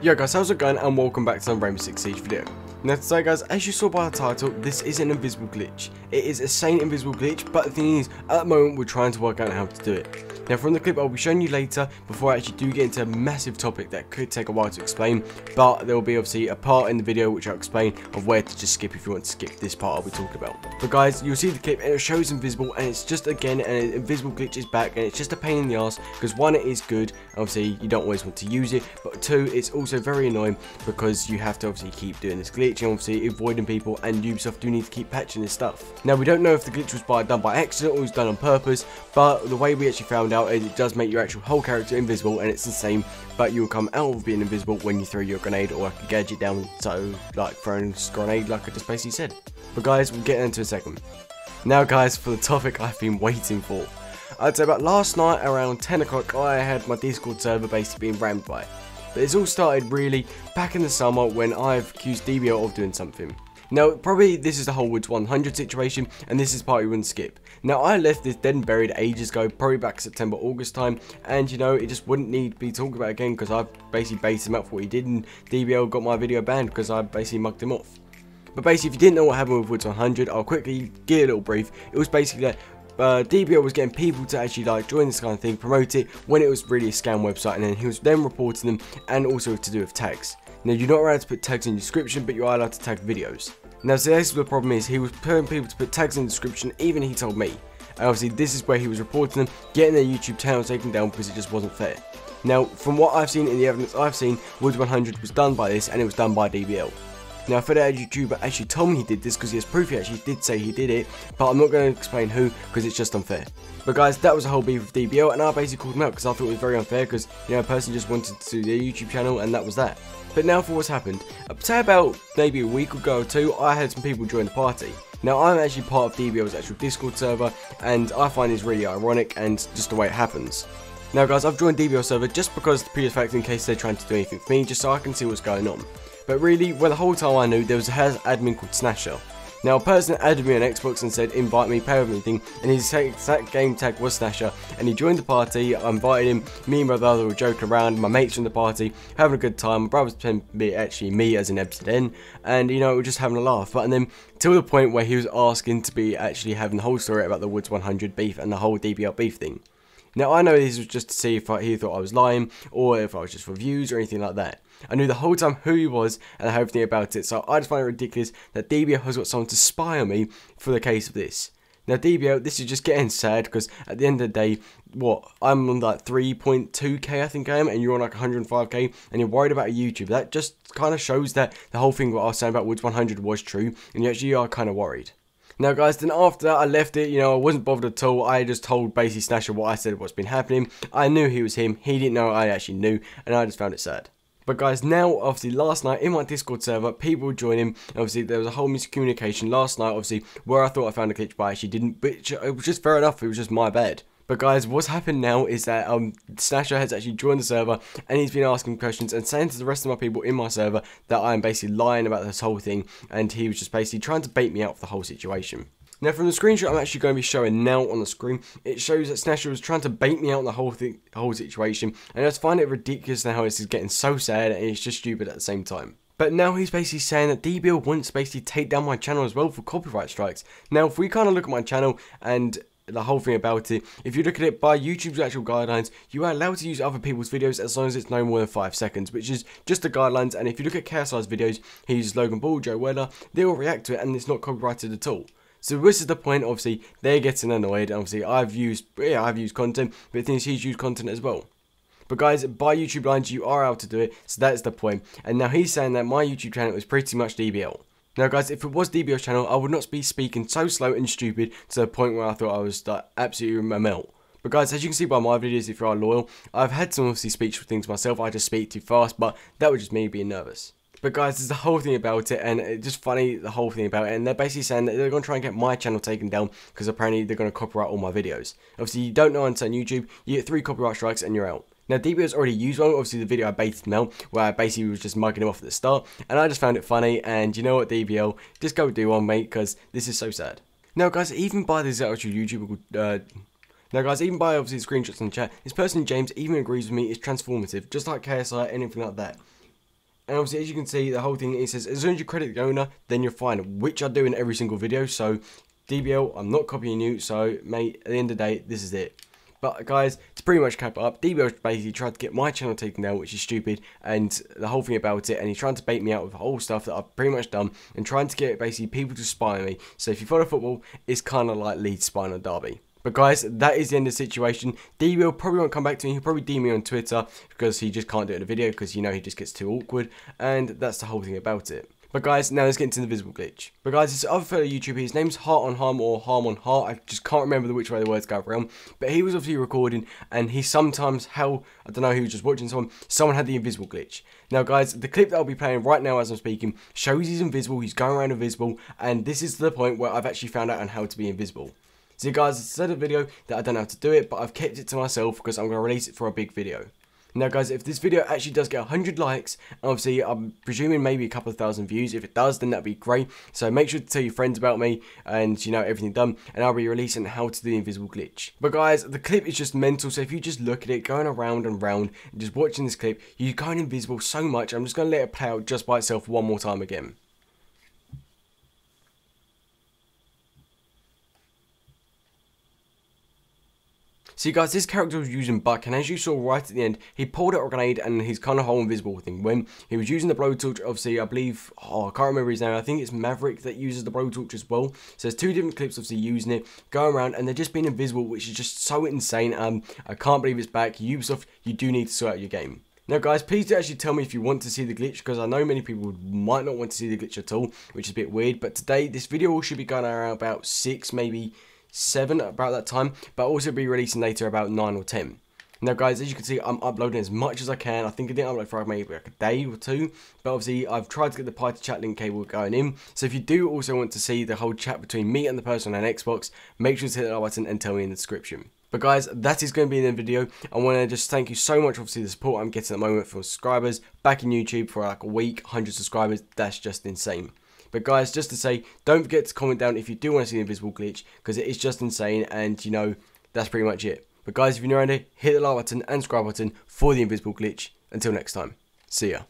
Yo guys, how's it going, and welcome back to another Rainbow Six Siege video. Now today guys, as you saw by the title, this is an invisible glitch. It is a sane invisible glitch, but the thing is, at the moment we're trying to work out how to do it. Now from the clip I'll be showing you later, before I actually do get into a massive topic that could take a while to explain, but there will be obviously a part in the video which I'll explain of where to just skip if you want to skip this part I'll be talking about. But guys, you'll see the clip and it shows invisible, and it's just again an invisible glitch is back, and it's just a pain in the ass because one, it is good, obviously you don't always want to use it, but two, it's also very annoying because you have to obviously keep doing this glitch and obviously avoiding people, and Ubisoft do need to keep patching this stuff. Now we don't know if the glitch was done by accident or was done on purpose, but the way we actually found out is it does make your actual whole character invisible, and it's the same, but you will come out of being invisible when you throw your grenade or like a gadget down, so like throwing a grenade like I just basically said. But guys, we'll get into a second. Now guys, for the topic I've been waiting for. I'd say about last night around 10 o'clock I had my Discord server basically being rammed by. But it's all started really back in the summer when I've accused DBL of doing something. Now probably this is the whole Woods 100 situation, and this is part you wouldn't skip. Now I left this dead and buried ages ago, probably back September, August time, and you know, it just wouldn't need to be talked about again because I basically baited him up for what he did, and DBL got my video banned because I basically mugged him off. But basically if you didn't know what happened with Woods 100, I'll quickly give a little brief. It was basically that DBL was getting people to actually like join this kind of thing, promote it, when it was really a scam website, and then he was then reporting them, and also to do with tags. Now you're not allowed to put tags in your description, but you are allowed to tag videos. Now so this is the problem is, he was telling people to put tags in the description, even he told me. And obviously this is where he was reporting them, getting their YouTube channels taken down because it just wasn't fair. Now from what I've seen in the evidence I've seen, Woods 100 was done by this, and it was done by DBL. Now, for that YouTuber actually told me he did this because he has proof he actually did say he did it, but I'm not going to explain who because it's just unfair. But guys, that was a whole beef with DBL, and I basically called him out because I thought it was very unfair because, you know, a person just wanted to do their YouTube channel, and that was that. But now for what's happened. I'd say about maybe a week ago or two, I had some people join the party. Now, I'm actually part of DBL's actual Discord server, and I find this really ironic and just the way it happens. Now guys, I've joined DBL server just because the previous fact in case they're trying to do anything for me, just so I can see what's going on. But really, well, the whole time I knew there was a admin called Snasher. Now a person added me on Xbox and said invite me, pay with anything, and his exact game tag was Snasher, and he joined the party. I invited him, me and my brother were joking around, my mates in the party, having a good time. My brother's pretending to be actually me as an episode, and you know, we were just having a laugh. But and then till the point where he was asking to be actually having the whole story about the Woods 100 beef and the whole DBL beef thing. Now I know this was just to see if he thought I was lying, or if I was just for views or anything like that. I knew the whole time who he was and everything about it, so I just find it ridiculous that DBL has got someone to spy on me for the case of this. Now DBL, this is just getting sad because at the end of the day, what, I'm on like 3.2k I think I am, and you're on like 105k, and you're worried about a YouTube. That just kind of shows that the whole thing what I was saying about Woods 100 was true, and you actually are kind of worried. Now guys, then after that I left it, you know, I wasn't bothered at all. I just told basically Snasher what I said, what's been happening. I knew he was him, he didn't know I actually knew, and I just found it sad. But guys, now obviously last night in my Discord server, people were joining. Obviously there was a whole miscommunication last night, obviously, where I thought I found a glitch but I actually didn't, but it was just fair enough, it was just my bad. But guys, what's happened now is that Snasher has actually joined the server, and he's been asking questions and saying to the rest of my people in my server that I'm basically lying about this whole thing, and he was just basically trying to bait me out of the whole situation. Now from the screenshot I'm actually going to be showing now on the screen, it shows that Snasher was trying to bait me out on the whole situation, and I just find it ridiculous now how this is getting so sad, and it's just stupid at the same time. But now he's basically saying that DBL wants to basically take down my channel as well for copyright strikes. Now if we kind of look at my channel and the whole thing about it, if you look at it by YouTube's actual guidelines, you are allowed to use other people's videos as long as it's no more than 5 seconds, which is just the guidelines. And if you look at KSI's videos, he uses Logan Paul, Joe Weller, they all react to it, and it's not copyrighted at all. So this is the point, obviously, they're getting annoyed. Obviously, I've used content, but the thing is, he's used content as well. But guys, by YouTube lines, you are able to do it, so that's the point. And now he's saying that my YouTube channel is pretty much DBL. Now guys, if it was DBL's channel, I would not be speaking so slow and stupid to the point where I thought I was like, absolutely a melt. But guys, as you can see by my videos, if you are loyal, I've had some obviously speech things myself. I just speak too fast, but that was just me being nervous. But guys, there's the whole thing about it, and it's just funny, the whole thing about it, and they're basically saying that they're going to try and get my channel taken down because apparently they're going to copyright all my videos. Obviously, you don't know until YouTube, you get 3 copyright strikes and you're out. Now, DBL's already used one, obviously the video I baited him out, where I basically was just mugging him off at the start, and I just found it funny, and you know what, DBL, just go do one, mate, because this is so sad. Now guys, even by this actual YouTuber Now guys, even by obviously screenshots in the chat, this person James even agrees with me, it's transformative, just like KSI, anything like that. And obviously, as you can see, the whole thing, it says, as long as you credit the owner, then you're fine, which I do in every single video. So, DBL, I'm not copying you, so, mate, at the end of the day, this is it. But, guys, to pretty much cap it up, DBL basically tried to get my channel taken down, which is stupid, and the whole thing about it, and he's trying to bait me out with the whole stuff that I've pretty much done, and trying to get, basically, people to spy on me. So, if you follow football, it's kind of like Leeds spying on Derby. But guys, that is the end of the situation. DBL probably won't come back to me. He'll probably DM me on Twitter because he just can't do it in a video because, you know, he just gets too awkward. And that's the whole thing about it. But guys, now let's get into the invisible glitch. But guys, this other fellow YouTuber, his name's Heart on Harm or Harm on Heart. I just can't remember which way the words go around. But he was obviously recording, and he sometimes, I don't know, he was just watching someone had the invisible glitch. Now guys, the clip that I'll be playing right now as I'm speaking shows he's invisible, he's going around invisible, and this is the point where I've actually found out on how to be invisible. So guys, it's a video that I don't know how to do it, but I've kept it to myself because I'm going to release it for a big video. Now guys, if this video actually does get 100 likes, obviously I'm presuming maybe a couple of thousand views. If it does, then that'd be great. So make sure to tell your friends about me and, you know, everything done, and I'll be releasing how to do the invisible glitch. But guys, the clip is just mental, so if you just look at it, going around and round, and just watching this clip, you're going invisible so much. I'm just going to let it play out just by itself one more time again. See guys, this character was using Buck, and as you saw right at the end, he pulled out a grenade and he's kind of whole invisible thing. When he was using the blowtorch, obviously, I believe, I can't remember his name, I think it's Maverick that uses the blowtorch as well. So there's two different clips obviously using it, going around, and they're just being invisible, which is just so insane. I can't believe it's back. Ubisoft, you do need to sort out your game. Now guys, please do actually tell me if you want to see the glitch, because I know many people might not want to see the glitch at all, which is a bit weird. But today, this video should be going around about 6, maybe 7 about that time, but I'll also be releasing later about 9 or 10. Now guys, as you can see, I'm uploading as much as I can. I think I didn't upload for maybe like a day or two, but obviously I've tried to get the BAITED chat link cable going in. So if you do also want to see the whole chat between me and the person on Xbox, make sure to hit that like button and tell me in the description. But guys, that is going to be the video. I want to just thank you so much, obviously, the support I'm getting at the moment from subscribers. Back in YouTube for like a week, 100 subscribers, that's just insane. But guys, just to say, don't forget to comment down if you do want to see the invisible glitch, because it is just insane, and you know, that's pretty much it. But guys, if you're new around here, hit the like button and subscribe button for the invisible glitch. Until next time, see ya.